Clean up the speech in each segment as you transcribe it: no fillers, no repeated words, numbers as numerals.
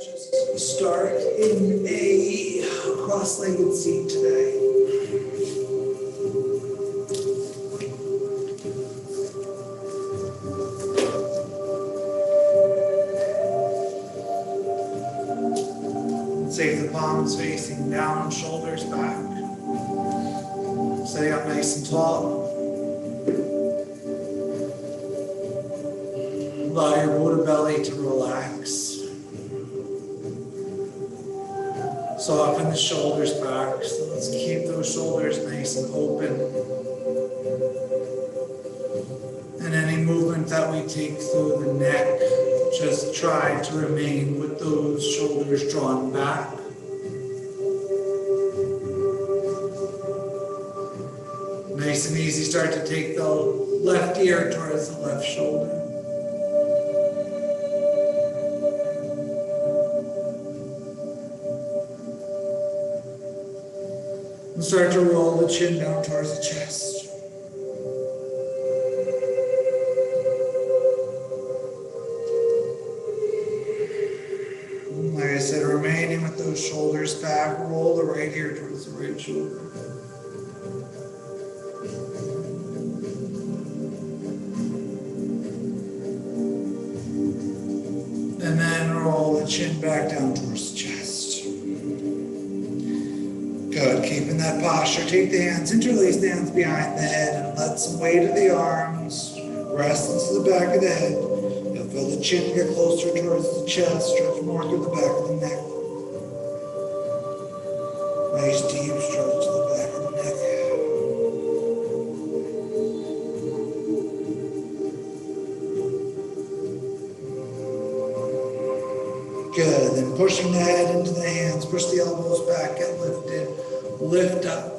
stretches. Start in a cross-legged seat today. Save the palms facing down, shoulders back. Sitting up nice and tall. Allow your Buddha belly to relax. Soften the shoulders back. So let's keep those shoulders nice and open. And any movement that we take through the neck, just try to remain with those shoulders drawn back. Nice and easy, start to take the left ear towards the left shoulder. And start to roll the chin down towards the chest. Like I said, remaining with those shoulders back, roll the right ear towards the right shoulder. And then roll the chin back down towards the chest. Good, keeping that posture. Take the hands, interlace the hands behind the head and let some weight of the arms rest into the back of the head. You'll feel the chin get closer towards the chest, stretch more through the back of the neck. Nice deep stretch to the back of the neck. Good, then pushing the head into the hands, push the elbows back, get lifted, lift up.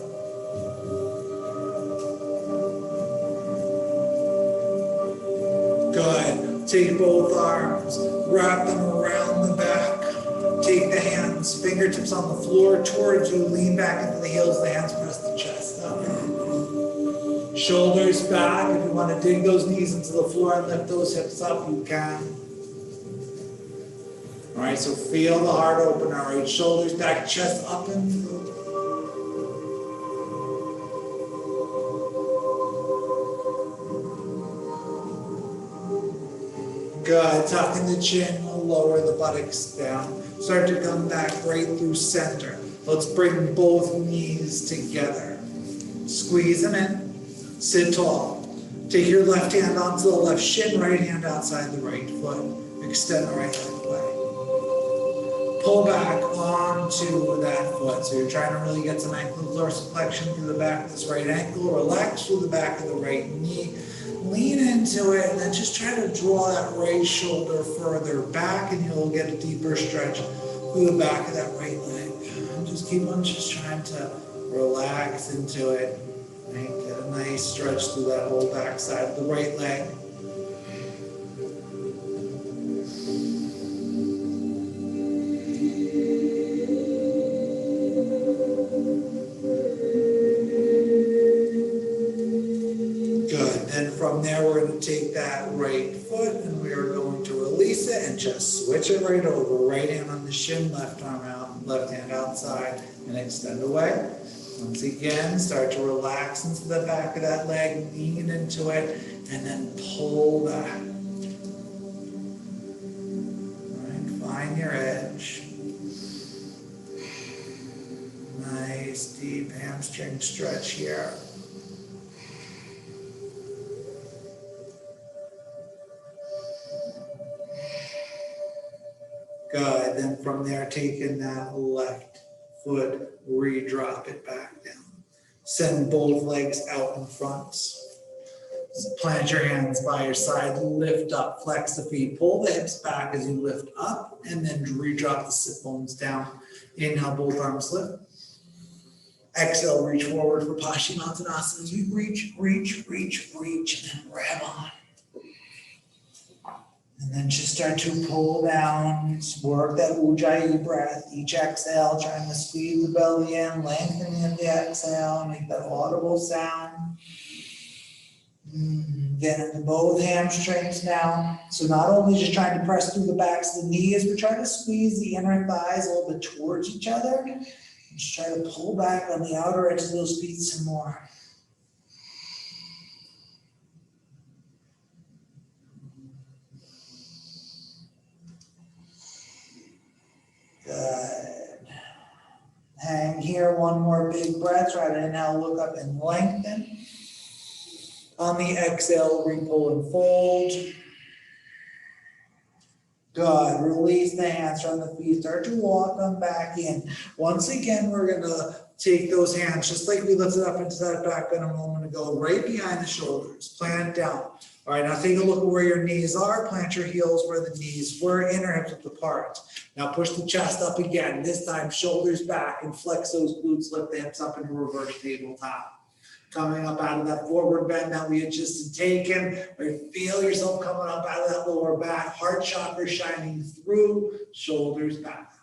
Good, take both arms, wrap them around the back, take the hands, fingertips on the floor towards you, lean back into the heels, the hands press the chest up. Shoulders back, if you want to dig those knees into the floor and lift those hips up, you can. All right, so feel the heart open. All right, shoulders back, chest up and through. Good, tucking the chin, lower the buttocks down. Start to come back right through center. Let's bring both knees together. Squeeze them in, sit tall. Take your left hand onto the left shin, right hand outside the right foot. Extend the right leg away. Pull back onto that foot. So you're trying to really get some ankle dorsiflexion through the back of this right ankle. Relax through the back of the right knee. Lean into it and then just try to draw that right shoulder further back and you'll get a deeper stretch through the back of that right leg. And just keep on just trying to relax into it. Right? Get a nice stretch through that whole back side of the right leg. From there, we're going to take that right foot and we are going to release it and just switch it right over. Right hand on the shin, left arm out, left hand outside and extend away. Once again, start to relax into the back of that leg, lean into it, and then pull back. All right, find your edge. Nice deep hamstring stretch here. Good, then from there, taking that left foot, re-drop it back down. Send both legs out in front. Plant your hands by your side, lift up, flex the feet, pull the hips back as you lift up, and then re-drop the sit bones down. Inhale, both arms lift. Exhale, reach forward for Paschimottanasana. As you reach, and then grab on. And then just start to pull down, work that Ujjayi breath. Each exhale, trying to squeeze the belly in, lengthening in the exhale, make that audible sound. Get into both hamstrings now. So not only just trying to press through the backs of the knees, we're trying to squeeze the inner thighs a little bit towards each other. And just try to pull back on the outer edge of those feet some more. Good. Hang here, one more big breath. Try to inhale, look up and lengthen. On the exhale, re-pull and fold. Good. Release the hands from the feet. Start to walk them back in. Once again, we're going to take those hands, just like we lifted up into that back bend a moment ago, right behind the shoulders. Plant down. All right, now take a look at where your knees are. Plant your heels where the knees were, inner hips width apart. Now push the chest up again. This time, shoulders back and flex those glutes. Lift the hips up into reverse tabletop. Coming up out of that forward bend that we had just taken, or feel yourself coming up out of that lower back, heart chakra shining through, shoulders back.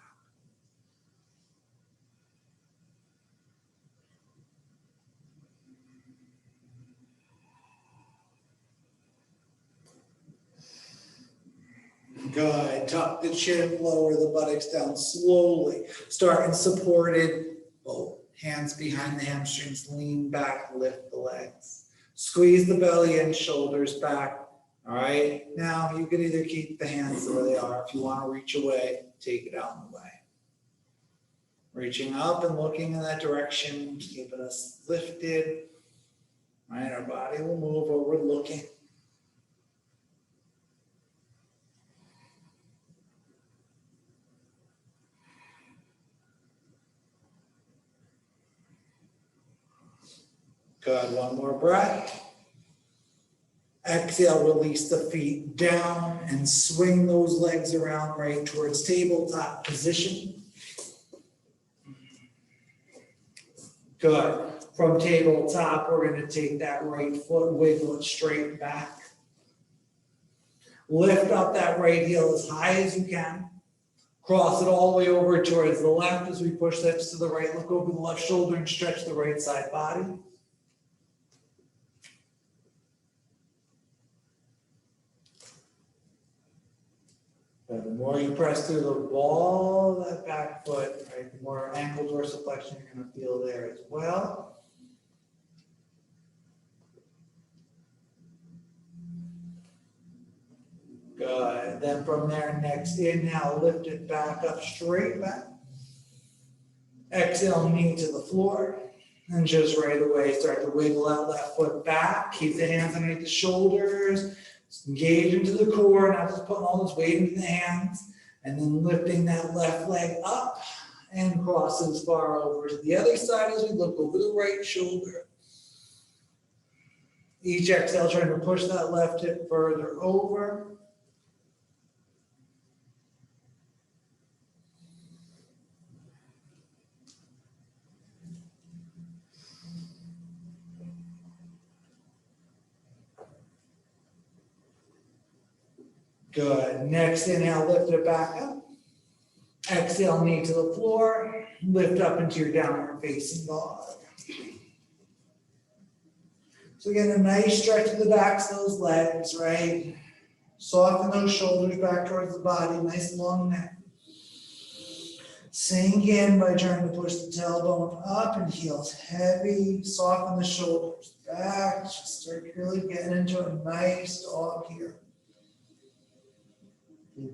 Good. Tuck the chin, lower the buttocks down slowly. Starting supported, both hands behind the hamstrings, lean back, lift the legs. Squeeze the belly in, shoulders back. All right. Now you can either keep the hands where they are. If you want to reach away, take it out and away. Reaching up and looking in that direction, keeping us lifted. All right. Our body will move where we're looking. Good. One more breath. Exhale, release the feet down and swing those legs around right towards tabletop position. Good. From tabletop, we're going to take that right foot, wiggle it straight back. Lift up that right heel as high as you can. Cross it all the way over towards the left as we push the hips to the right. Look over the left shoulder and stretch the right side body. The more you press through the wall of that back foot, right, the more ankle dorsiflexion you're going to feel there as well. Good. Then from there, next inhale, lift it back up, straight back. Exhale, knee to the floor. And just right away, start to wiggle out that foot back. Keep the hands underneath the shoulders. Engage into the core, not just putting all this weight into the hands, and then lifting that left leg up and cross as far over to the other side as we look over the right shoulder. Each exhale, trying to push that left hip further over. Good. Next inhale, lift it back up. Exhale, knee to the floor. Lift up into your downward facing dog. So again, a nice stretch of the backs of those legs, right? Soften those shoulders back towards the body, nice long neck. Sink in by trying to push the tailbone up and heels heavy. Soften the shoulders back. Just start really getting into a nice dog here.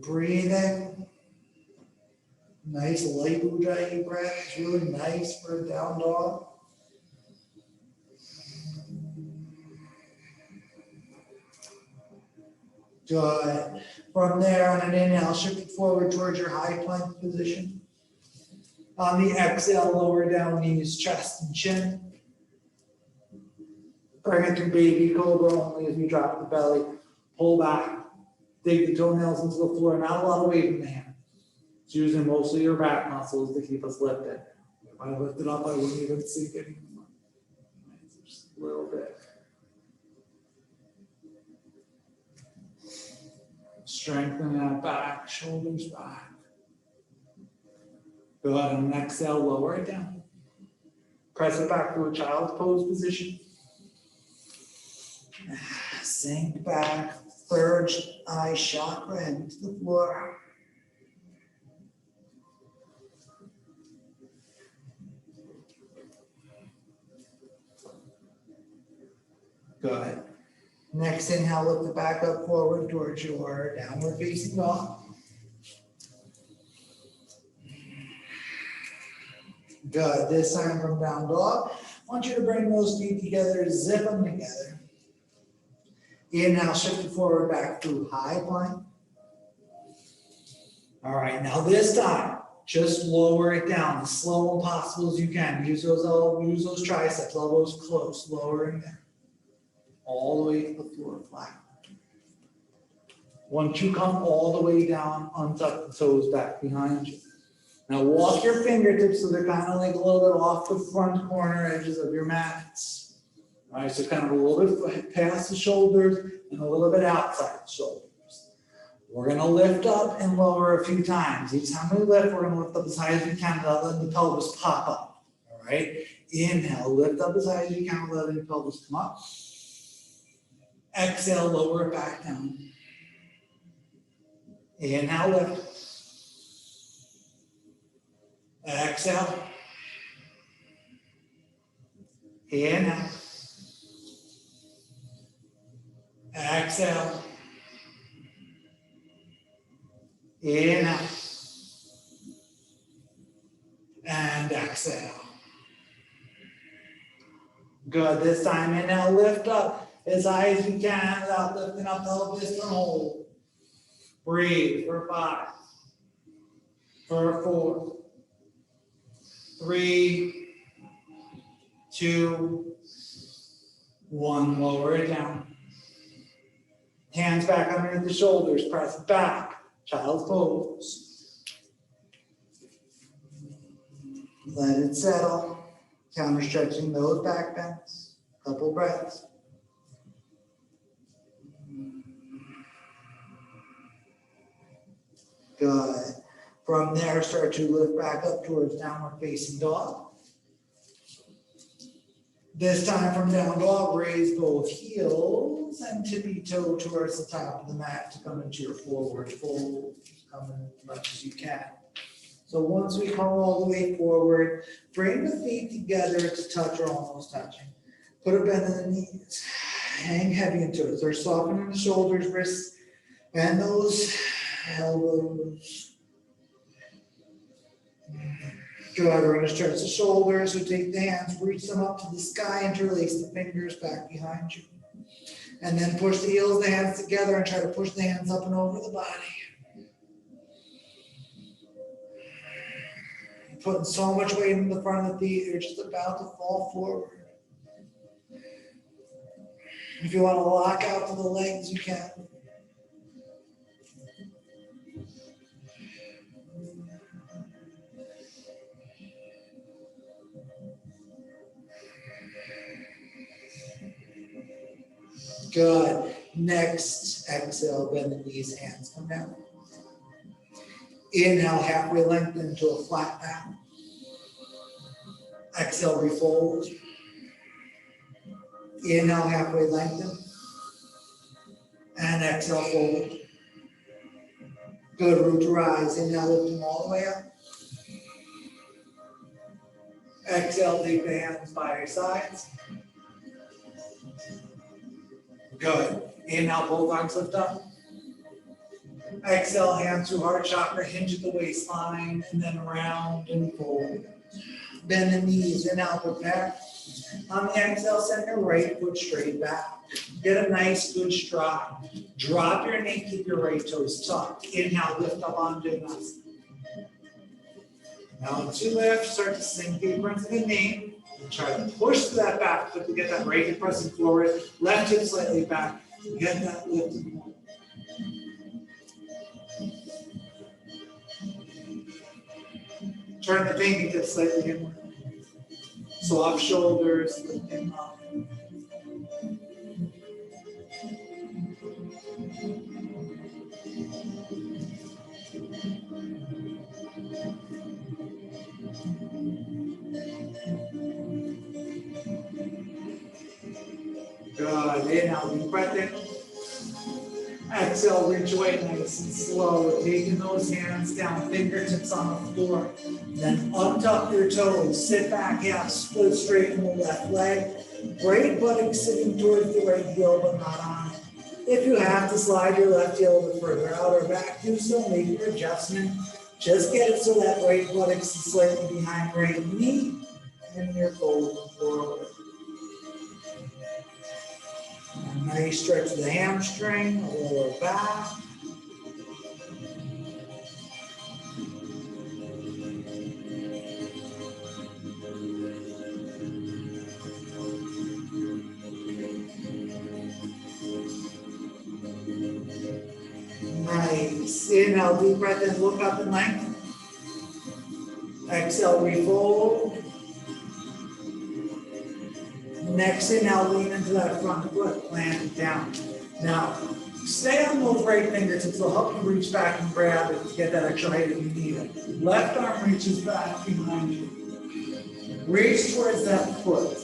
Breathing. Nice light ujjayi breath. It's really nice for a down dog. Good. From there, on an inhale, shift it forward towards your high plank position. On the exhale, lower down knees, chest, and chin. Bring it to baby cobra only as we drop the belly. Pull back. Dig the toenails into the floor. Not a lot of weight in the hand. It's using mostly your back muscles to keep us lifted. If I lifted up, I wouldn't even sink anymore. Just a little bit. Strengthen that back, shoulders back. Go ahead and exhale, lower it down. Press it back to a child's pose position. Sink back, third eye chakra into the floor. Good. Next inhale, lift the back up forward towards your downward facing dog. Good. This time from down dog, I want you to bring those feet together, zip them together. Inhale, shift it forward back through high plank. All right, now this time, just lower it down as slow and possible as you can. Use those triceps, elbows close, lowering them all the way to the floor flat. Once you come all the way down, untuck the toes back behind you. Now walk your fingertips so they're kind of like a little bit off the front corner edges of your mats. All right, so kind of a little bit past the shoulders and a little bit outside the shoulders. We're gonna lift up and lower a few times. Each time we lift, we're gonna lift up as high as we can without letting the pelvis pop up. All right, inhale, lift up as high as you can without letting the pelvis come up. Exhale, lower it back down. Inhale, lift. Exhale. Inhale. Exhale. Inhale. And exhale. Good. This time, inhale, lift up as high as you can without lifting up the pelvis and hold. Breathe for 5, for 4, 3, 2, 1. Lower it down. Hands back underneath the shoulders, press back, child's pose. Let it settle. Counter stretching those back bends. Couple breaths. Good. From there, start to lift back up towards downward facing dog. This time from down dog, raise both heels and tippy toe towards the top of the mat to come into your forward fold. Come in as much as you can. So once we come all the way forward, bring the feet together to touch or almost touching. Put a bend in the knees. Hang heavy into it. Start softening the shoulders, wrists, bend those elbows. Good. We're going to stretch the shoulders. So take the hands, reach them up to the sky, interlace the fingers back behind you. And then push the heels of the hands together and try to push the hands up and over the body. You're putting so much weight in the front of the feet, you're just about to fall forward. If you want to lock out to the legs, you can. Good. Next, exhale, bend the knees, hands come down. Inhale, halfway lengthen into a flat back. Exhale, refold. Inhale, halfway lengthen. And exhale, fold. Good. Root to rise. Inhale, lift them all the way up. Exhale, take the hands by your sides. Good. Inhale, both arms lift up. Exhale, hands through heart chakra, hinge at the waistline, and then round and fold. Bend the knees, inhale, prepare. On the exhale, send your right foot straight back. Get a nice good stride. Drop your knee, keep your right toes tucked. Inhale, lift up onto Uttanasana. Now as you lift, start to sink deeper into the knee. Try to push that back foot to get that right hip pressing forward. Left hip slightly back. Get that lifted more. Turn the fingertips slightly inward. Soft shoulders, lifting up. Good. Good. Inhale, deep breath in. Exhale, reach away nice and slow. Taking those hands down, fingertips on the floor. Then untuck your toes. Sit back, half split, straighten the left leg. Right buttock sitting towards the right heel, but not on it. If you have to slide your left heel a bit further out or back, do so. Make your adjustment. Just get it so that right buttock is slightly behind right knee, and you're folding forward. A nice stretch of the hamstring, lower back. Nice. Inhale, deep breath in, look up and lengthen. Exhale, refold. Next inhale, lean into that front foot, plant it down. Now, stay on those right fingertips. They'll help you reach back and grab it to get that extra height if you need it. Left arm reaches back behind you. Reach towards that foot.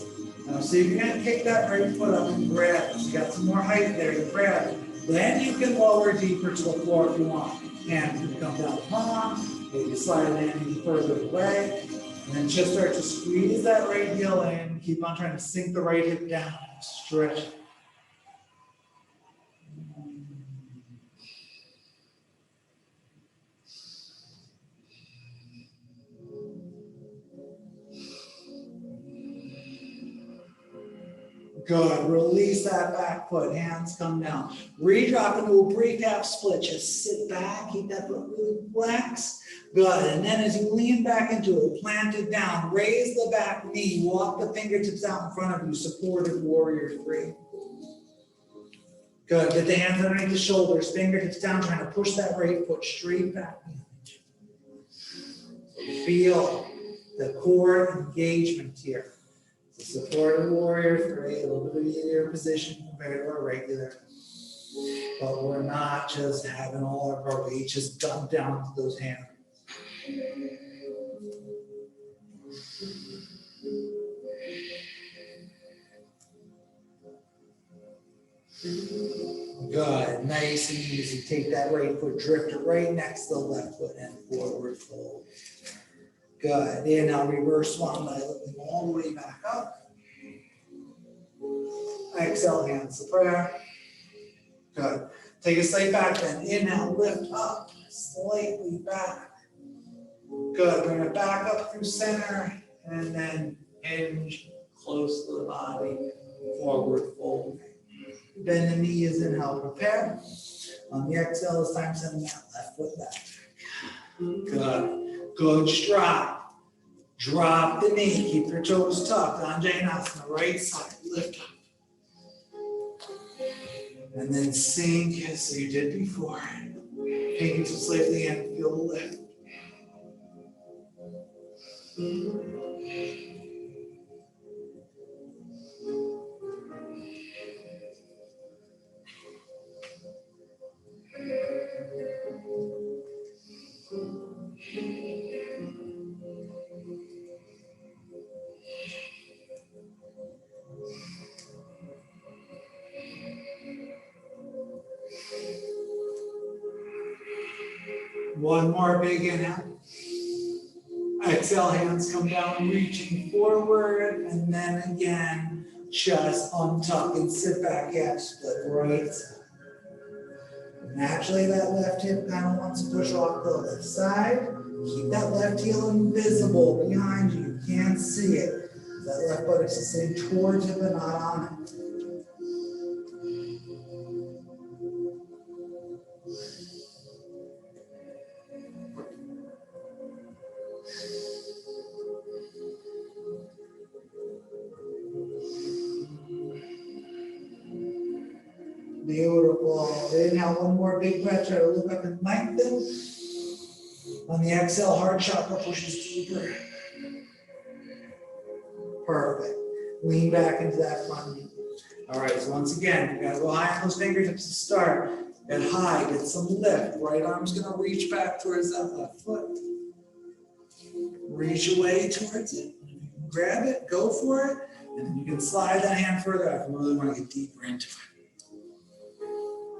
Now, see if you can kick that right foot up and grab it. You got some more height there to grab it. Then you can lower deeper to the floor if you want. Hands can come down the palm. Maybe slide it in even further away. And then just start to squeeze that right heel in. Keep on trying to sink the right hip down. Stretch. Good. Release that back foot. Hands come down. Redrop into a brief half split. Just sit back. Keep that foot really flexed. Good. And then as you lean back into it, plant it down. Raise the back knee. Walk the fingertips out in front of you. Supported warrior three. Good. Get the hands underneath the shoulders. Fingertips down. Trying to push that right foot straight back. Feel the core engagement here. The supported warrior three, a little bit easier position compared to our regular. But we're not just having all of our weight just dumped down to those hands. Good, nice and easy. Take that right foot, drift it right next to the left foot and forward fold. Good. Inhale, reverse swan by lifting all the way back up. Exhale, hands to prayer. Good. Take a slight back bend. Inhale, lift up, slightly back. Good. Bring it back up through center and then hinge close to the body. Forward fold. Bend the knees, inhale, prepare. On the exhale, it's time sending that left foot back. Good. Good stride. Drop the knee. Keep your toes tucked. Anjaneyasana, right side. Lift up. And then sink as you did before. Take it to slightly in. Feel the lift. One more big inhale. Exhale, hands come down, reaching forward, and then again, just untuck and sit back, half split, right side. Naturally, that left hip kind of wants to push off the left side. Keep that left heel invisible behind you. You can't see it. That left buttock is sitting towards it, but not on it. Beautiful. Inhale, one more big breath. Try to look up and lengthen. On the exhale, heart chakra pushes deeper. Perfect. Lean back into that front knee. All right, so once again, you gotta go high on those fingertips to start. Get high, get some lift. Right arm's gonna reach back towards that left foot. Reach away towards it. Grab it, go for it. And you can slide that hand further out if you really want to get deeper into it.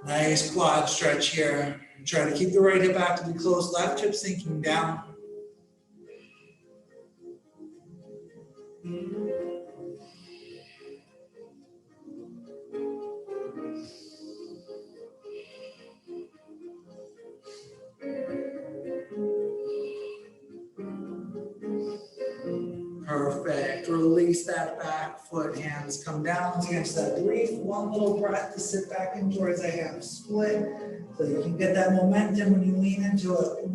Nice quad stretch here. Try to keep the right hip actively close, left hip sinking down. Perfect. Release that back foot. Hands come down. Once again, just that brief, one little breath to sit back in towards a half split. So you can get that momentum when you lean into it,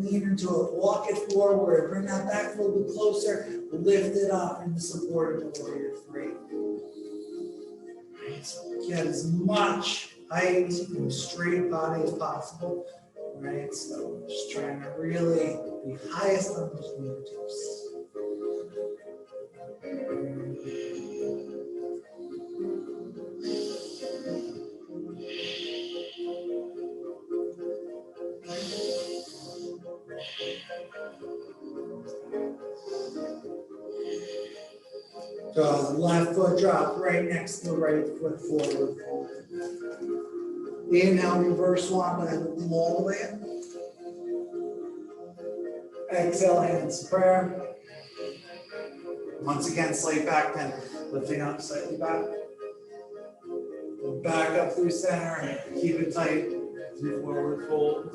walk it forward, bring that back foot a little bit closer, lift it up into supported warrior three. Right, so get as much height and straight body as possible. Right, so just trying to really be highest on those fingertips. So the left foot drop right next to the right foot forward. Inhale, reverse one, but I lift them all the way up. Exhale, hands to prayer. Once again, slight back bend, lifting up slightly back. Back up through center, keep it tight. Through forward fold.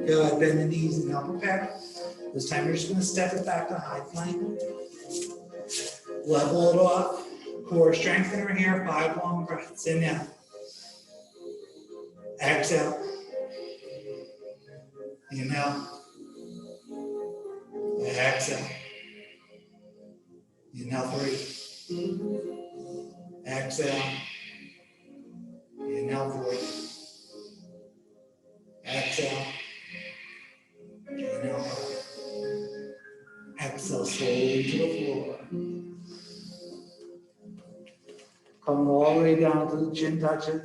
Good, bend the knees and now prepare. This time you're just going to step it back to high plank. Level it off. Core strengthener here, 5 long breaths. Inhale. Exhale. Inhale. Exhale. Inhale 3. Exhale. Inhale 4. Exhale. Inhale 5. Exhale slowly to the floor. Coming all the way down to the chin touches.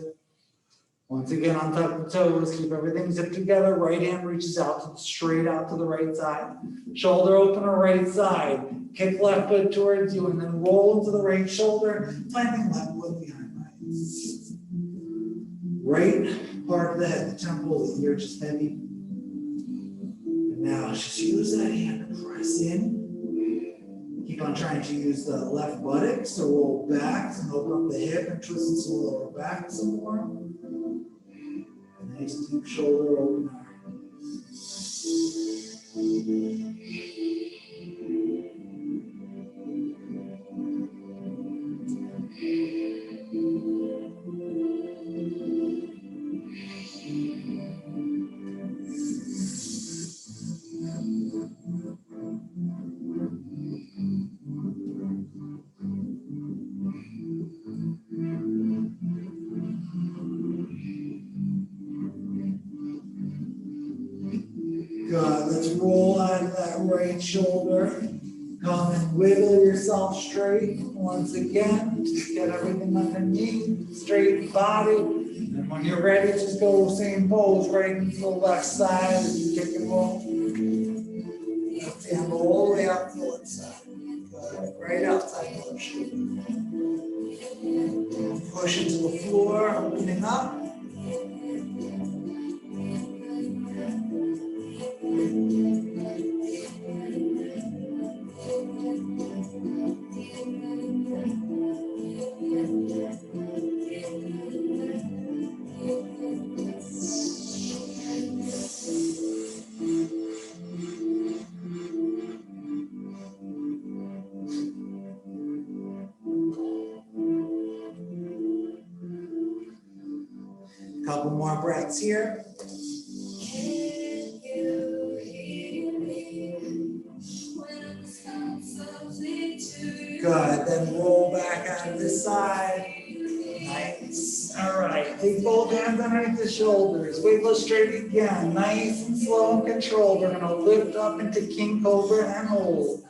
Once again, untuck the toes, keep everything zipped together. Right hand reaches out straight out to the right side. Shoulder open to right side. Kick left foot towards you and then roll into the right shoulder, planting left foot behind my eyes. Right part of the head, the temple of the ear, just heavy. And now just use that hand to press in. Keep on trying to use the left buttocks to roll back and open up the hip and twist into the lower back some more. Nice deep shoulder opener. Good. Let's roll out of that right shoulder. Come and wiggle yourself straight. Once again, just get everything underneath, straight body. And when you're ready, just go same pose right into the left side as you kick and roll. Left hand all the way up to the left side. Good. Right outside push. Push into the floor, opening up. Couple more breaths here. Good. Then roll back out of this side. Nice. All right. Take both hands underneath the shoulders. Wiggle straight again. Nice and slow and controlled. We're going to lift up into King Cobra and hold.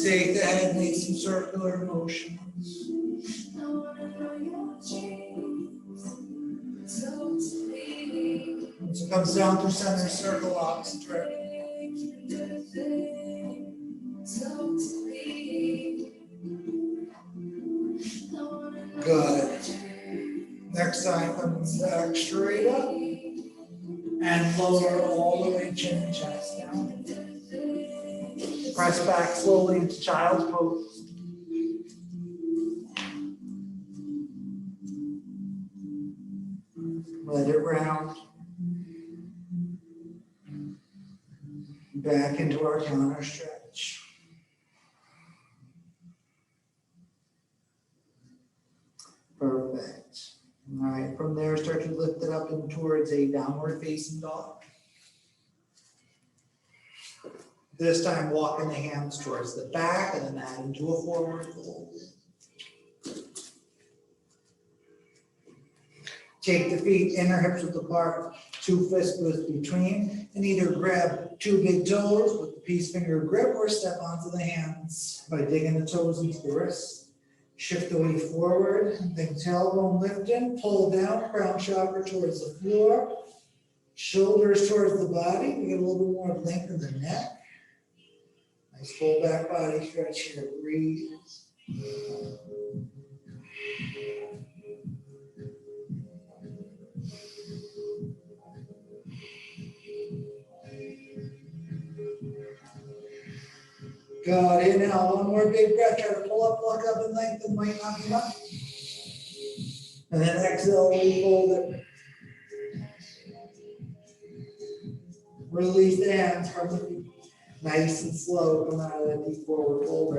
Take the head, make some circular motions. Once it comes down through center, circle opposite direction. Good. Next time, come back straight up and lower all the way, chin and chest down. Press back slowly into child's pose. Let it round. Back into our counter stretch. Perfect. All right, from there, start to lift it up and towards a downward facing dog. This time, walking the hands towards the back and then add into a forward fold. Take the feet, inner hips width apart, 2 fists width between, and either grab 2 big toes with the peace finger grip or step onto the hands by digging the toes into the wrists. Shift the weight forward, then tailbone lifting, pull down, crown chakra towards the floor, shoulders towards the body. We get a little bit more length in the neck. Nice full back body stretch here. Breathe. Good. Inhale, one more big breath. Try to pull up, look up, and lengthen. Might not be enough. And then exhale, refold it. Release the hands from the feet. Nice and slow. Come out of that deep forward fold.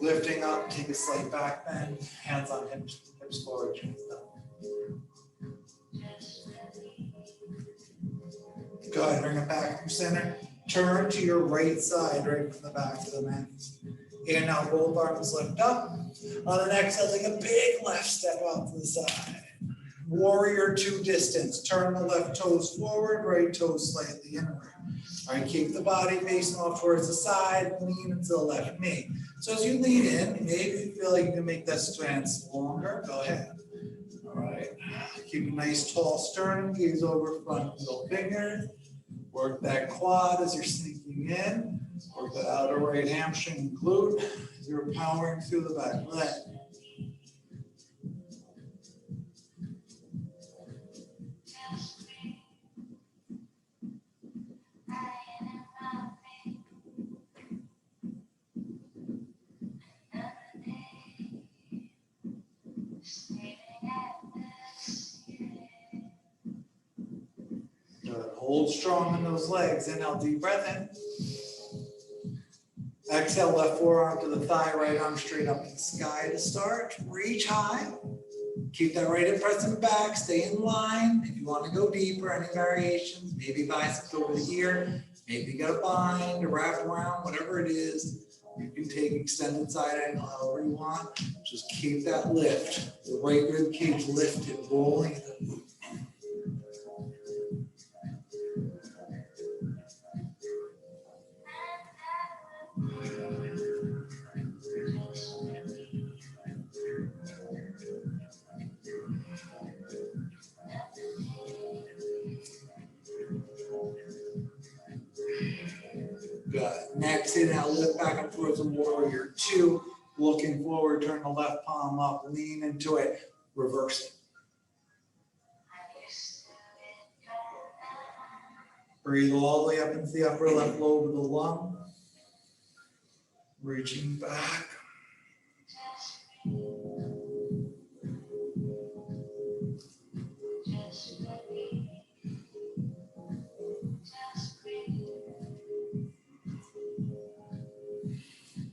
Lifting up, take a slight back bend. Hands on hips forward, chins down. Go ahead, bring it back through center. Turn to your right side, right from the back of the mat. Inhale, both arms lift up. On an exhale, take a big left step out to the side. Warrior 2 distance. Turn the left toes forward, right toes slightly inward. All right, keep the body facing off towards the side, lean into the left knee. So as you lean in, maybe you feel like you can make that stance longer, go ahead. All right, keep a nice tall sternum, gaze over front middle finger. Work that quad as you're sinking in. Work that outer right hamstring and glute as you're powering through the back leg. Good. Hold strong in those legs. Inhale, deep breath in. Exhale, left forearm to the thigh, right arm straight up in the sky to start. Reach high. Keep that right hip pressed in the back. Stay in line. If you want to go deeper, any variations, maybe biceps over the ear, maybe get a bind, a wrap around, whatever it is. You can take extended side angle however you want. Just keep that lift. The right rib cage lifted, rolling. Good. Next, inhale, lift back up towards a warrior 2. Looking forward, turn the left palm up, lean into it, reverse it. Breathe all the way up into the upper left lobe of the lung. Reaching back.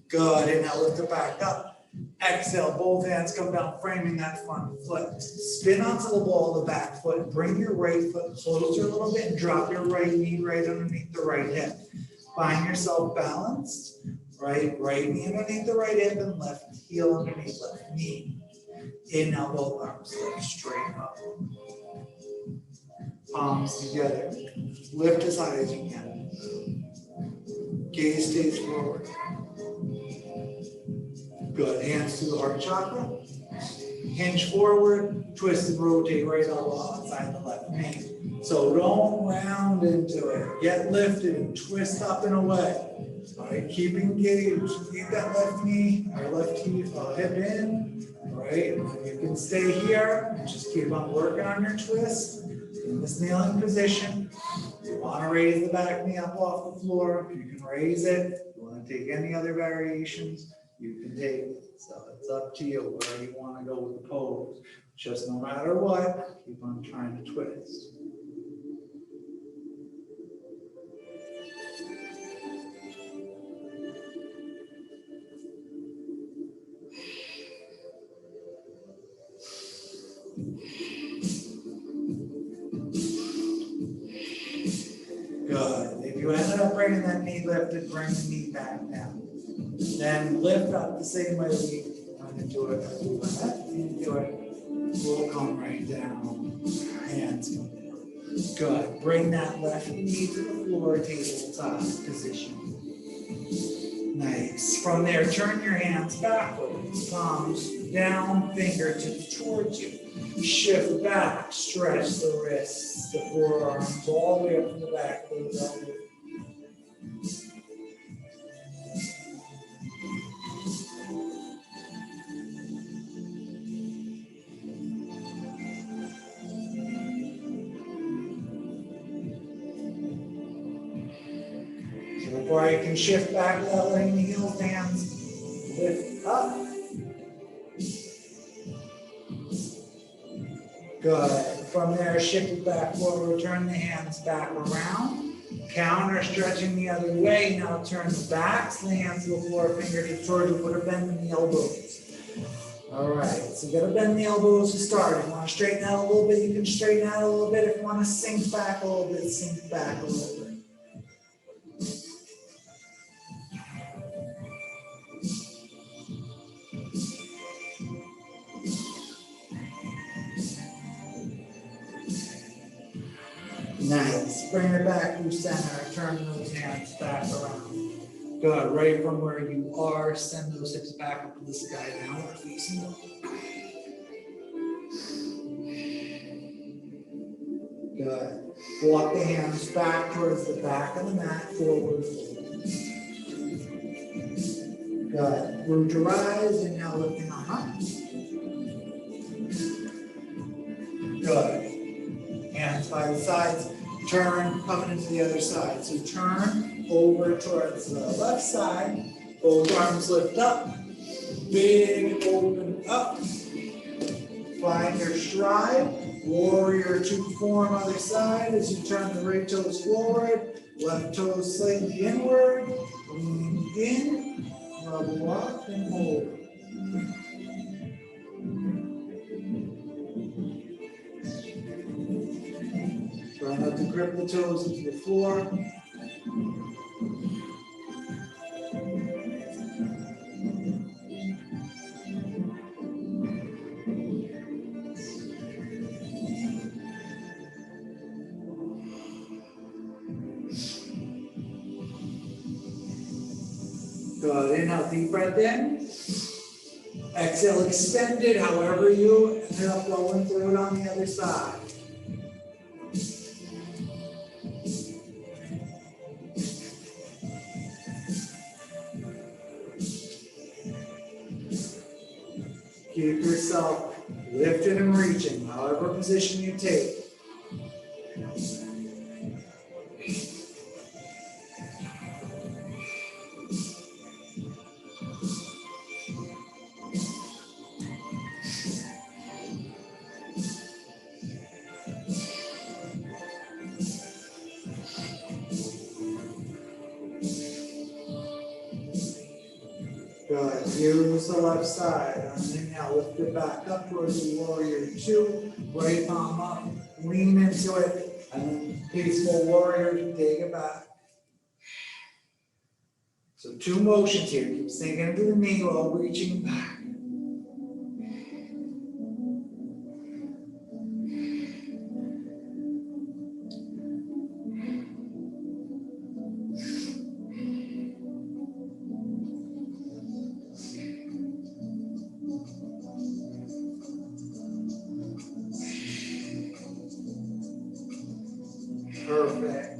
Good. Inhale, lift it back up. Exhale, both hands come down, framing that front foot. Spin onto the ball of the back foot. Bring your right foot closer a little bit and drop your right knee right underneath the right hip. Find yourself balanced. Right knee underneath the right hip and left heel underneath left knee. Inhale, both arms lift straight up. Palms together. Lift as high as you can. Gaze stays forward. Good. Hands to the heart chakra. Hinge forward, twist and rotate right alongside the left knee. So don't round into it. Get lifted and twist up and away. All right, keep engaged. Keep that left knee or left hip in. All right, you can stay here and just keep on working on your twist in this kneeling position. If you want to raise the back knee up off the floor, you can raise it. If you want to take any other variations, you can take it. So it's up to you where you want to go with the pose. Just no matter what, keep on trying to twist. Good. If you ended up bringing that knee lifted, bring the knee back down. Then lift up the same way we want to do it. Into it. We'll come right down. Hands come down. Good. Bring that left knee to the floor, tabletop position. Nice. From there, turn your hands backwards. Palms down, fingertips towards you. Shift back, stretch the wrists, the forearms all the way up to the back. Those elbows. So before you can shift back without letting the heels hands lift up. Good. From there, shift it back forward, turn the hands back around. Counter stretching the other way. Now turn the backs, the hands to the floor, fingertips towards you, put a bend in the elbows. All right, so you gotta bend the elbows to start. If you want to straighten out a little bit, you can straighten out a little bit. If you want to sink back a little bit, sink back a little bit. Nice. Bring it back through center. Turn those hands back around. Good. Right from where you are, send those hips back up to the sky, downward facing dog. Good. Walk the hands back towards the back of the mat, forward. Good. Root your eyes and now lifting the arms. Good. Hands by the sides, turn, coming into the other side. So turn over towards the left side, both arms lift up, big open up. Find your stride, warrior two form other side as you turn the right toes forward, left toes slightly inward, lean in, rub up and hold. Try not to grip the toes into the floor. Good. Inhale, deep breath in. Exhale, extended, however you ended up going through it on the other side. Keep yourself lifted and reaching, however position you take. Good. Use the left side. On inhale, lift it back up towards the warrior two. Right palm up. Lean into it. And then peaceful warrior, take it back. So two motions here. Keep sinking into the knee while reaching back.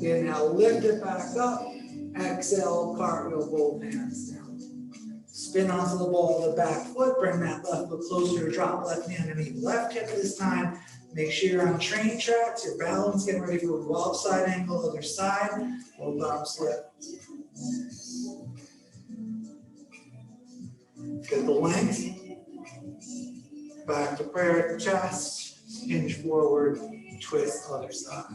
Inhale, lift it back up. Exhale, cartwheel both hands down. Spin onto the ball of the back foot. Bring that left foot closer to drop left knee underneath left hip this time. Make sure you're on train tracks. Your balance, getting ready for a 12 side angle, other side. Both arms lift. Get the length. Back to prayer, chest. Hinge forward. Twist other side.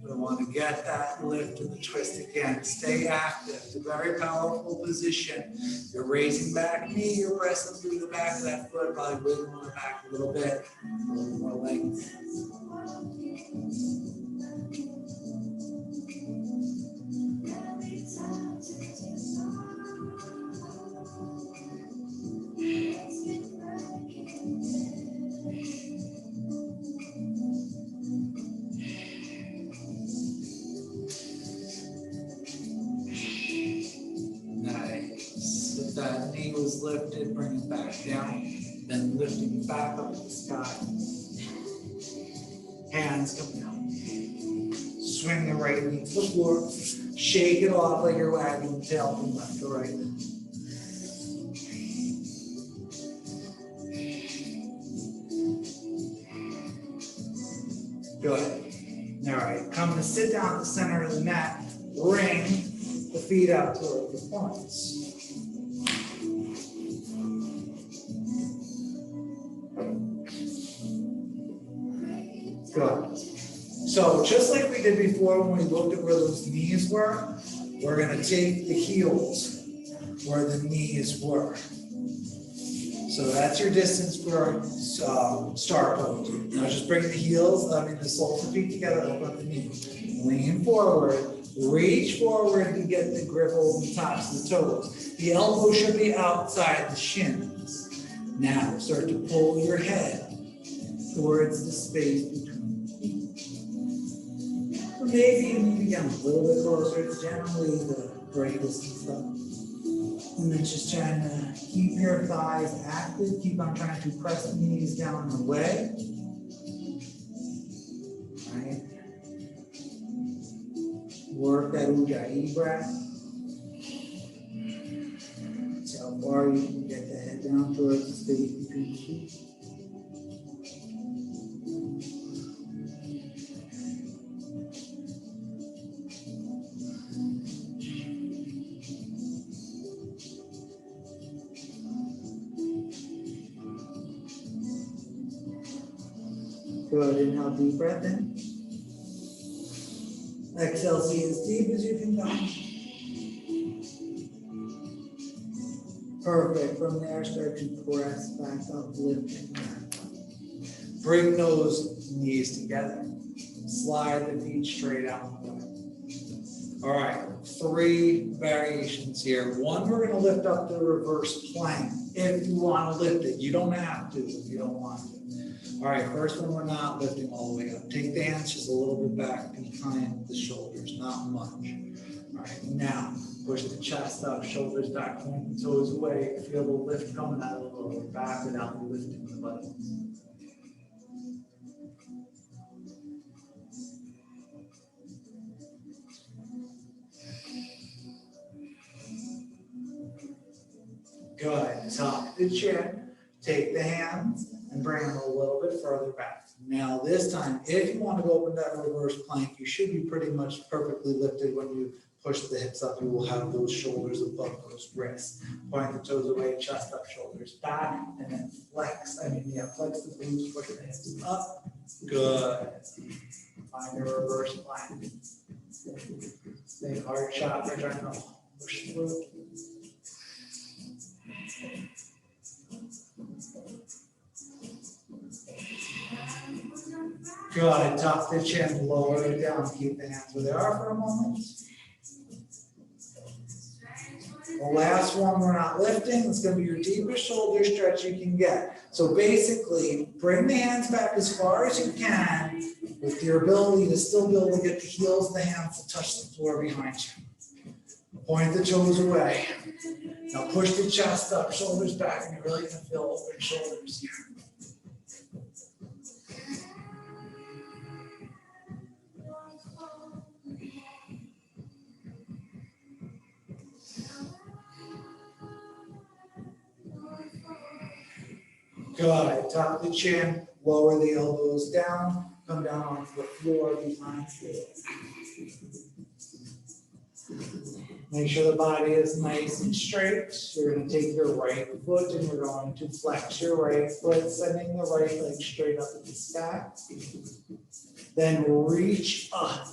We want to get that lift and the twist again. Stay active. It's a very powerful position. You're raising back knee, you're pressing through the back of that foot, probably wiggling it back a little bit. A little more length. That knee was lifted, bring it back down, then lifting it back up to the sky. Hands come down. Swing the right knee to the floor. Shake it off like you're wagging the tail from left to right. Good. All right, come to sit down at the center of the mat. Bring the feet out toward the points. Good. So just like we did before when we looked at where those knees were, we're going to take the heels where the knees were. So that's your distance for star pose. Now just bring the the soles of the feet together, open up the knee. Lean forward, reach forward and get the grip over the tops of the toes. The elbow should be outside the shins. Now start to pull your head towards the space between. Maybe you need to get a little bit closer. It's generally the greatest stuff. And then just trying to keep your thighs active. Keep on trying to press the knees down and away. Right. Work that Ujjayi breath. See how far you can get the head down towards the space between the feet. Good, inhale, deep breath in. Exhale, see as deep as you can go. Perfect, from there start to press back up, lifting back up. Bring those knees together. Slide the feet straight out. All right, 3 variations here. One, we're gonna lift up the reverse plank. If you wanna lift it, you don't have to if you don't want to. All right, first one, we're not lifting all the way up. Take the hands just a little bit back behind the shoulders, not much. All right, now push the chest up, shoulders back, point the toes away. Feel the lift coming out of the lower back without lifting the buttocks. Good, tuck the chin, take the hands, and bring them a little bit further back. Now this time, if you want to go up in that reverse plank, you should be pretty much perfectly lifted when you push the hips up. You will have those shoulders above those wrists. Point the toes away, chest up, shoulders back, and then flex. Flex the glutes, push the hips up. Good. Find your reverse plank. Make hard shot. We're trying to push through. Good, tuck the chin, lower it down, keep the hands where they are for a moment. The last one, we're not lifting, it's going to be your deepest shoulder stretch you can get. So basically, bring the hands back as far as you can with your ability to still be able to get the heels of the hands to touch the floor behind you. Point the toes away. Now push the chest up, shoulders back, and you're really going to feel open shoulders here. Good. Top of the chin, lower the elbows down, come down onto the floor behind you. Make sure the body is nice and straight. You're going to take your right foot and you're going to flex your right foot, sending the right leg straight up to the sky. Then reach up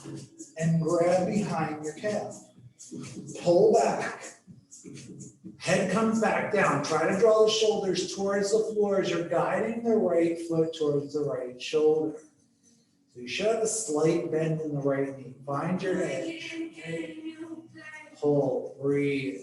and grab behind your calf. Pull back. Head comes back down. Try to draw the shoulders towards the floor as you're guiding the right foot towards the right shoulder. So you should have a slight bend in the right knee. Find your edge. Pull, breathe.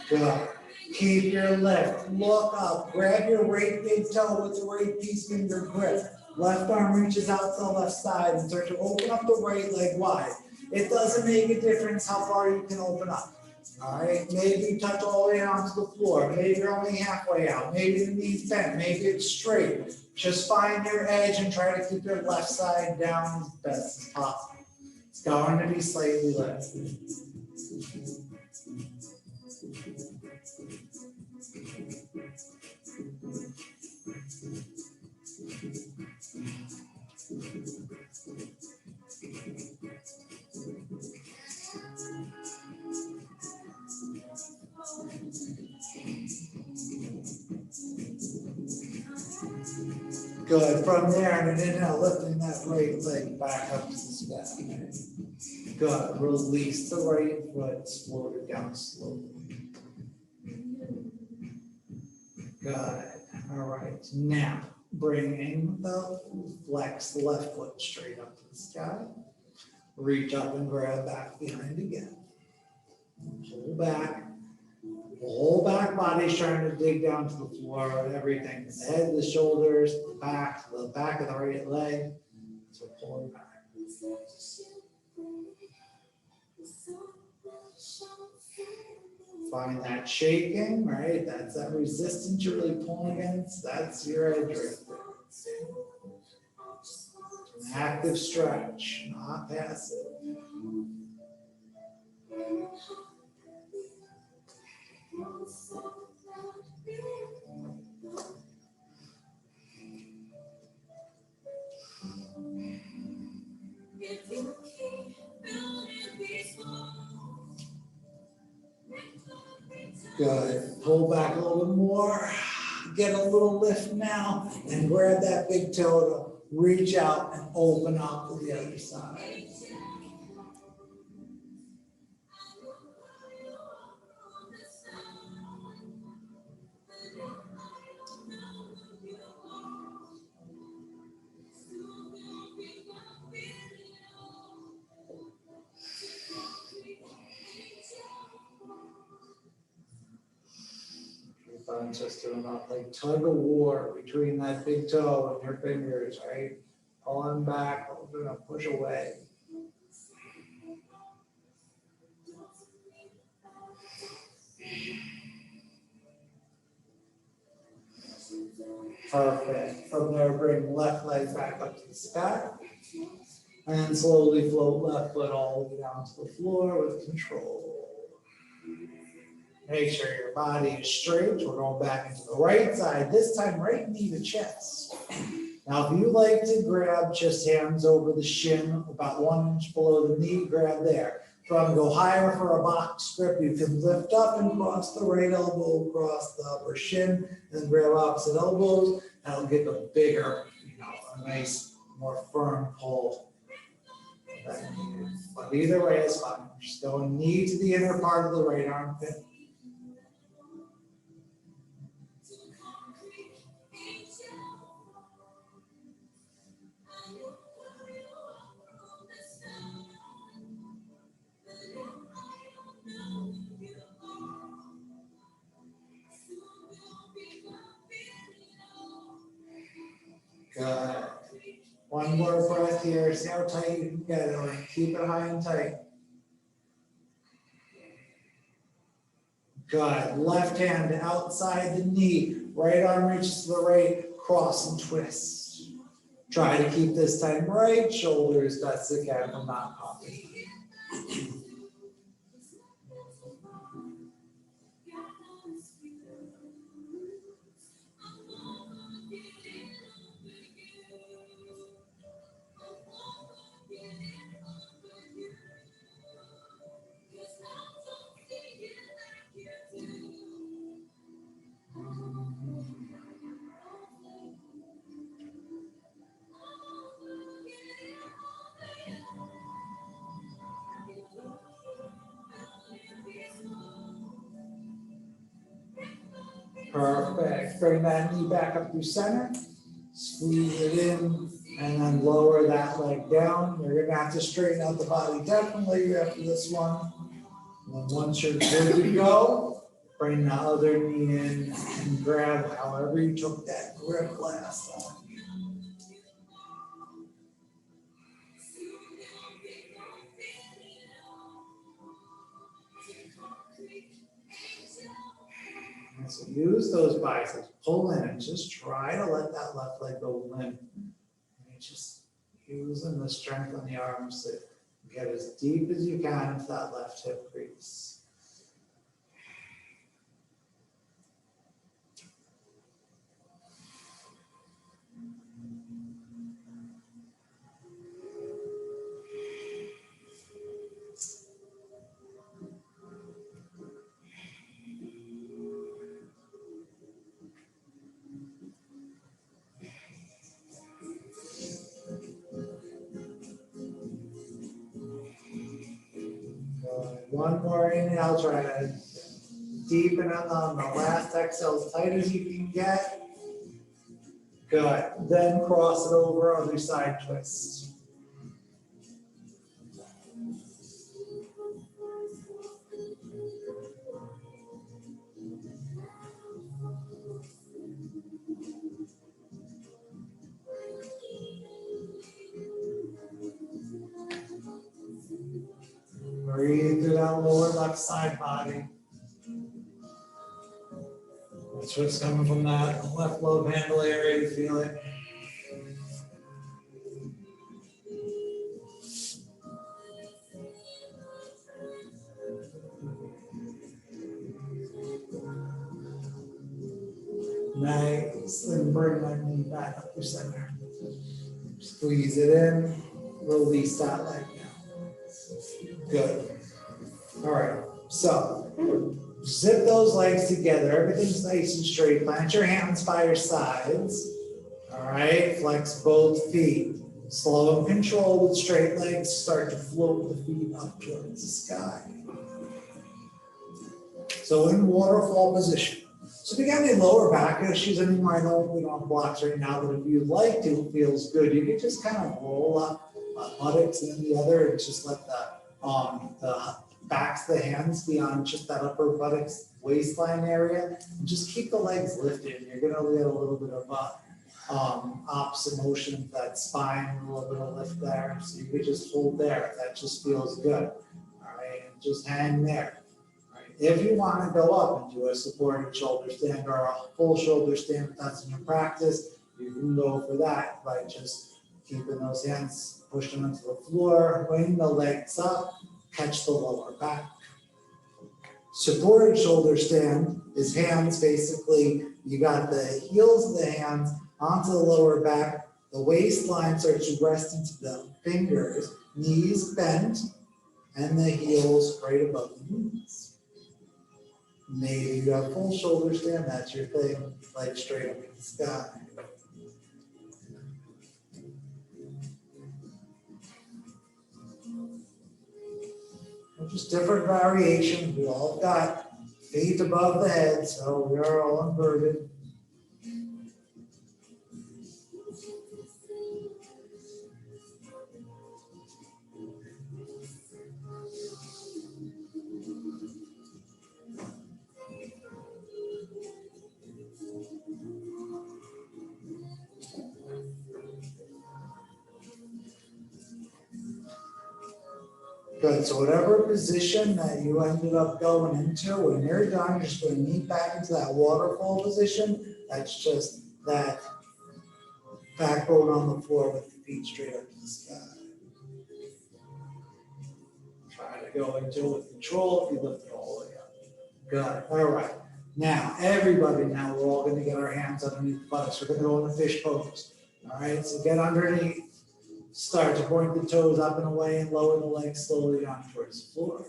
Good. Keep your lift. Look up. Grab your right big toe with the right piece finger grip. Left arm reaches out to the left side and start to open up the right leg wide. It doesn't make a difference how far you can open up. All right. Maybe you touch all the way down to the floor. Maybe you're only halfway out. Maybe the knee's bent. Maybe it's straight. Just find your edge and try to keep your left side down as best as possible. It's going to be slightly lifted. Good. From there, and then now lifting that right leg back up to the sky. Good. Release the right foot, float it down slowly. Good. All right. Now, bringing the flex the left foot straight up to the sky. Reach up and grab back behind again. Pull back. The whole back body's trying to dig down to the floor and everything. The head, the shoulders, the back of the right leg. So pulling back. Find that shaking, right? That's that resistance you're really pulling against. That's your edge right there. An active stretch, not passive. Good. Pull back a little bit more. Get a little lift now and grab that big toe to reach out and open up to the other side. I'm just doing that like tug of war between that big toe and your fingers, right? Pulling back, we're gonna push away. Perfect. From there, bring left leg back up to the sky. And then slowly float left foot all the way down to the floor with control. Make sure your body is straight. We're going back into the right side, this time right knee to chest. Now, if you like to grab just hands over the shin, about 1 inch below the knee, grab there. If you want to go higher for a box grip, you can lift up and cross the right elbow across the upper shin, and then grab opposite elbows. That'll give a bigger, a nice, more firm pull. But either way is fine. Just going knee to the inner part of the right armpit. Good. One more breath here. See how tight you can get it. Keep it high and tight. Good. Left hand outside the knee. Right arm reaches to the right. Cross and twist. Try to keep this time right shoulder as best as can from not popping. Perfect. Bring that knee back up through center. Squeeze it in and then lower that leg down. You're gonna have to straighten out the body definitely after this one. And then once you're good to go, bring the other knee in and grab however you took that grip last time. And so use those biceps, pull in and just try to let that left leg go limp. And just using the strength on the arms to get as deep as you can into that left hip crease. One more inhale, try to deepen it on the last exhale as tight as you can get. Good. Then cross it over, other side twist. Breathe through that lower left side body. That's what's coming from that left love handle area. You feel it? Nice. Then bring that knee back up to center. Squeeze it in. Release that leg down. Good. All right. So zip those legs together. Everything's nice and straight. Plant your hands by your sides. All right. Flex both feet. Slow and controlled with straight legs. Start to float the feet up towards the sky. So in waterfall position. So if you got any lower back issues anymore, I know we don't have blocks right now, but if you'd like to, it feels good. You can just kind of roll up buttocks in the other and just let the backs of the hands be on just that upper buttocks waistline area. And just keep the legs lifted. You're gonna get a little bit of opposite motion of that spine, a little bit of lift there. So you could just hold there if that just feels good. All right, and just hang there. If you want to go up and do a supported shoulder stand or a full shoulder stand, if that's in your practice, you can go for that by just keeping those hands, pushing them to the floor, bring the legs up, catch the lower back. Supported shoulder stand is hands basically, you got the heels of the hands onto the lower back, the waistline starts to rest into the fingers, knees bent, and the heels right above the knees. Maybe you have full shoulder stand, that's your thing, legs straight up in the sky. Just different variations. We all got feet above the head, so we are all inverted. Good, so whatever position that you ended up going into, when you're done, just put a knee back into that waterfall position. That's just that backbone on the floor with the feet straight up to the sky. Try to go into it with control if you lift it all the way up. Good, all right. Now, everybody, now we're all gonna get our hands underneath the buttocks. We're gonna go into fish pose. All right, so get underneath. Start to point the toes up and away and lower the legs slowly down towards the floor.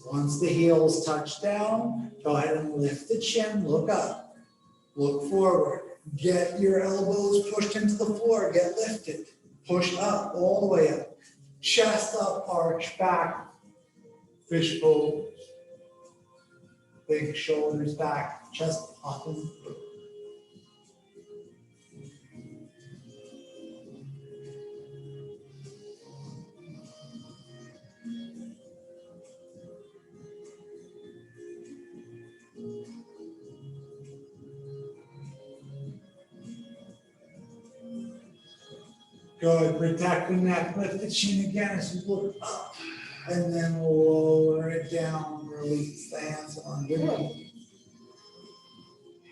Once the heels touch down, go ahead and lift the chin, look up, look forward. Get your elbows pushed into the floor, get lifted, push up all the way up. Chest up, arch back, fish pose. Big shoulders back, chest popping through. Good, protect the neck, lift the chin again as you look up, and then lower it down, release the hands underneath.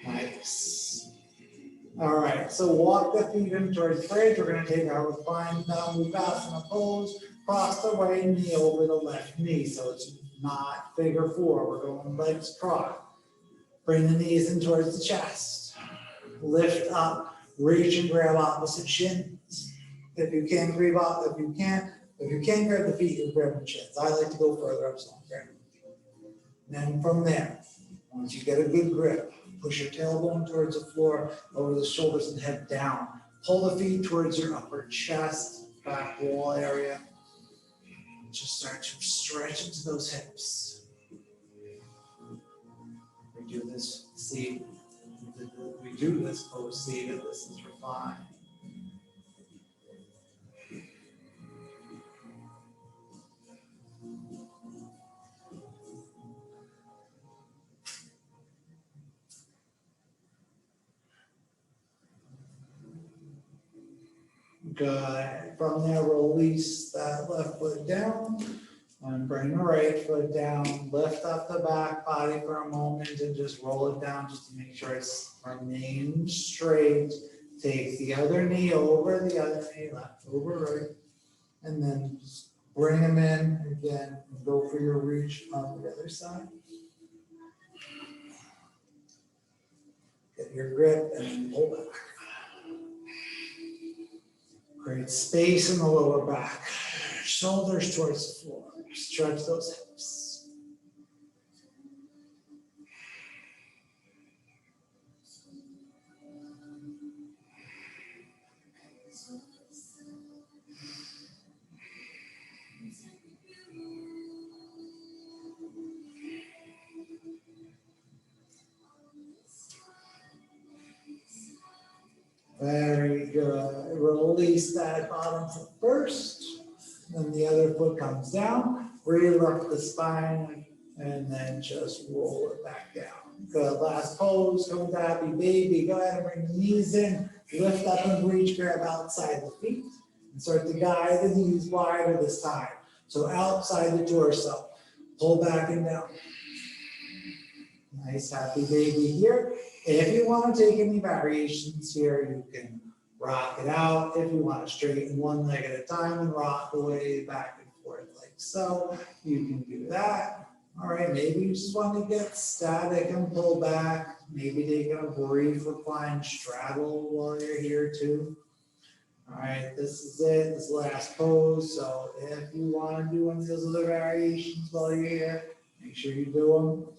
Nice. All right, so walk the feet in towards the bridge. We're gonna take our reclined downward Vipassana pose, cross the right knee over the left knee, so it's not figure four. We're going legs crossed. Bring the knees in towards the chest. Lift up, reach and grab opposite shins. If you can grab up, if you can't grab the feet, you grab the shins. I like to go further up, so I'm grabbing the feet. Then from there, once you get a good grip, push your tailbone towards the floor, lower the shoulders and head down. Pull the feet towards your upper chest, back wall area. Just start to stretch into those hips. We do this post seated. This is refined. Good. From there, release that left foot down and bring the right foot down. Lift up the back body for a moment and just roll it down just to make sure it's remain straight. Take the other knee over the other knee, left over right, and then just bring them in again and go for your reach on the other side. Get your grip and then pull back. Create space in the lower back, shoulders towards the floor. Stretch those hips. Very good. Release that bottom foot first. Then the other foot comes down. Reel up the spine and then just roll it back down. Good. Last pose. Come to happy baby. Go ahead and bring the knees in. Lift up and reach, grab outside the feet. And start to guide the knees wider this time. So outside the torso. Pull back and down. Nice happy baby here. If you want to take any variations here, you can rock it out. If you want to straighten one leg at a time and rock away back and forth like so, you can do that. All right, maybe you just want to get static and pull back. Maybe take a brief recline straddle while you're here too. All right, this is it, this last pose. So if you want to do any of those other variations while you're here, make sure you do them.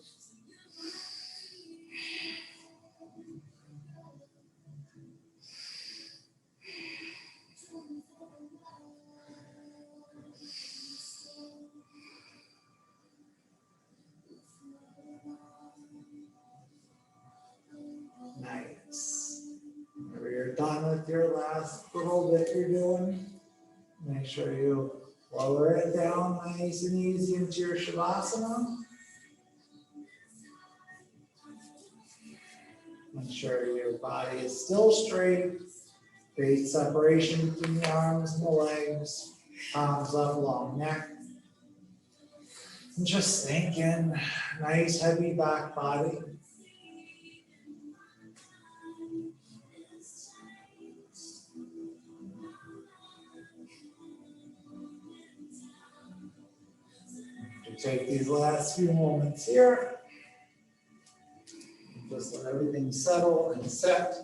Nice. Whenever you're done with your last little bit you're doing, make sure you lower it down nice and easy into your Shavasana. Make sure your body is still straight. Create separation between the arms and the legs, palms up, long neck. And just thinking, nice heavy back body. To take these last few moments here, just let everything settle and set.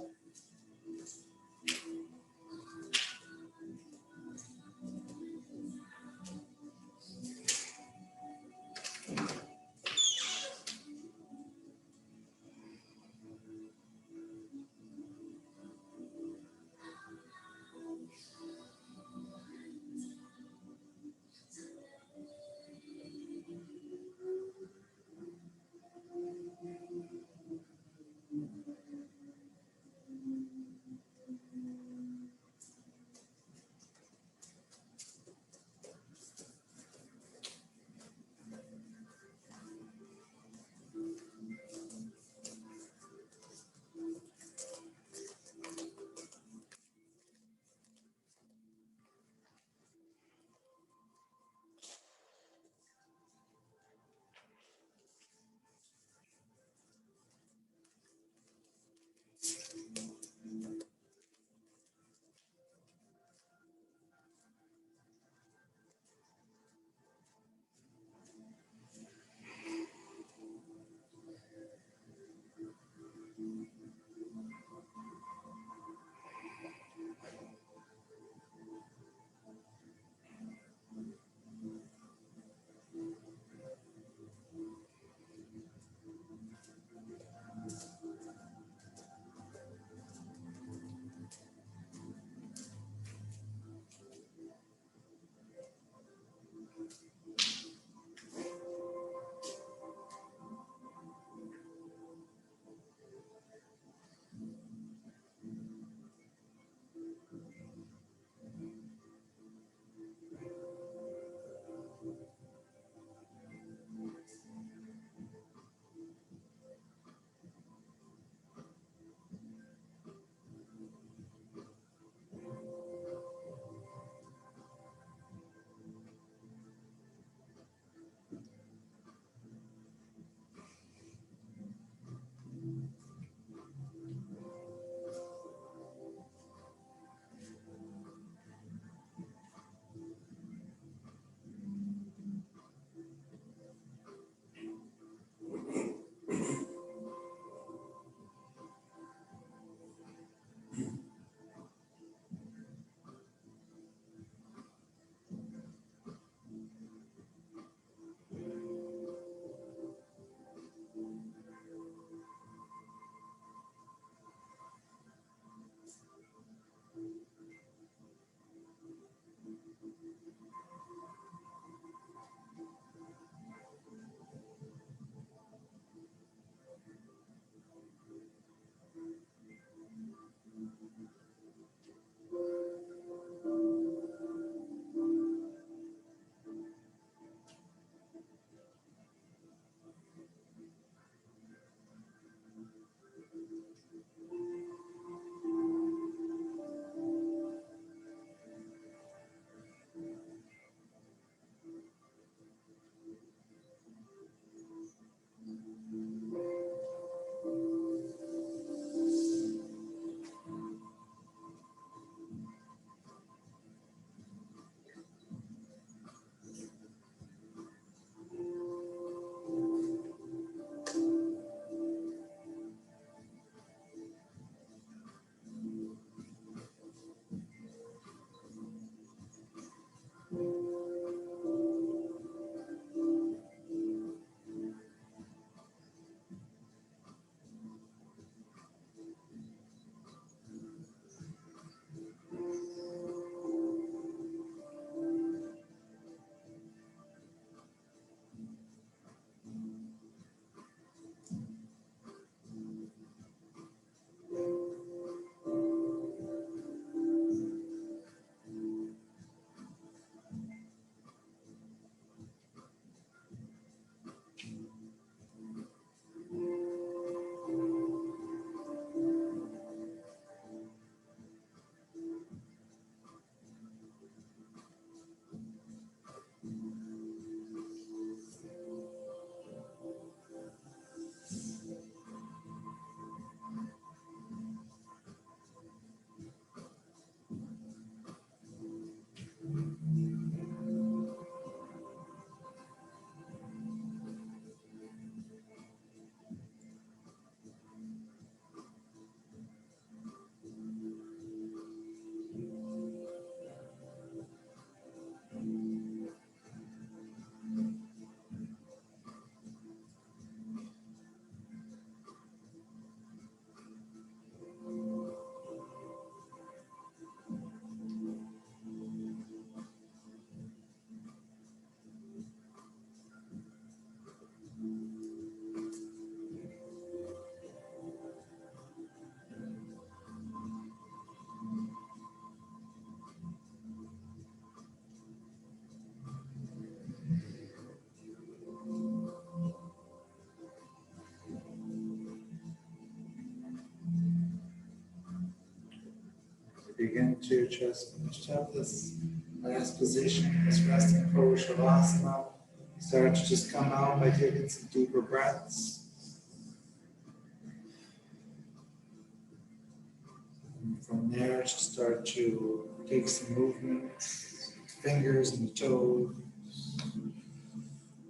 begin to just finish up this last position, this resting forward shavasana. Start to just come out by taking some deeper breaths. And from there, just start to take some movements, fingers and the toes,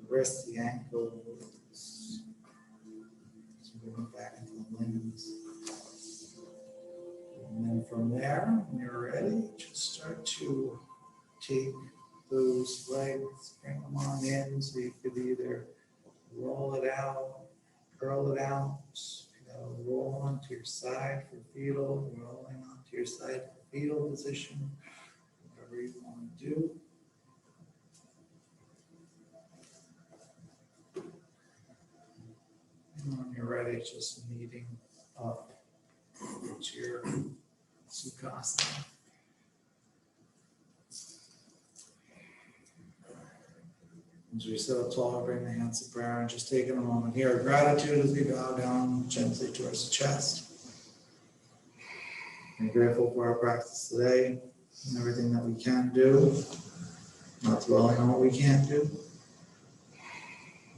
wrists, the ankles, just moving back into the limbs. And then from there, when you're ready, just start to take those legs, bring them on in, so you could either roll it out, curl it out. You gotta roll onto your side for fetal, rolling onto your side for fetal position, whatever you want to do. And when you're ready, just kneading up to your Sukhasana. As we sit up tall, bring the hands to prayer and just taking a moment here of gratitude as we bow down gently towards the chest. I'm grateful for our practice today and everything that we can do, not dwelling on what we can't do.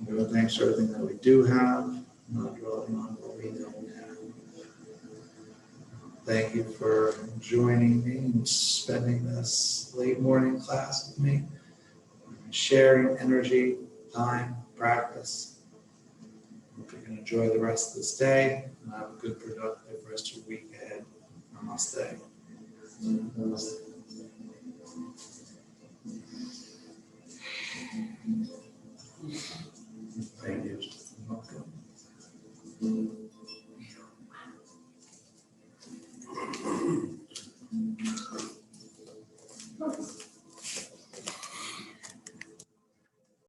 Giving thanks for everything that we do have, not dwelling on what we don't have. Thank you for joining me and spending this late morning class with me, sharing energy, time, practice. Hope you can enjoy the rest of this day and have a good, productive rest of your week ahead. Namaste.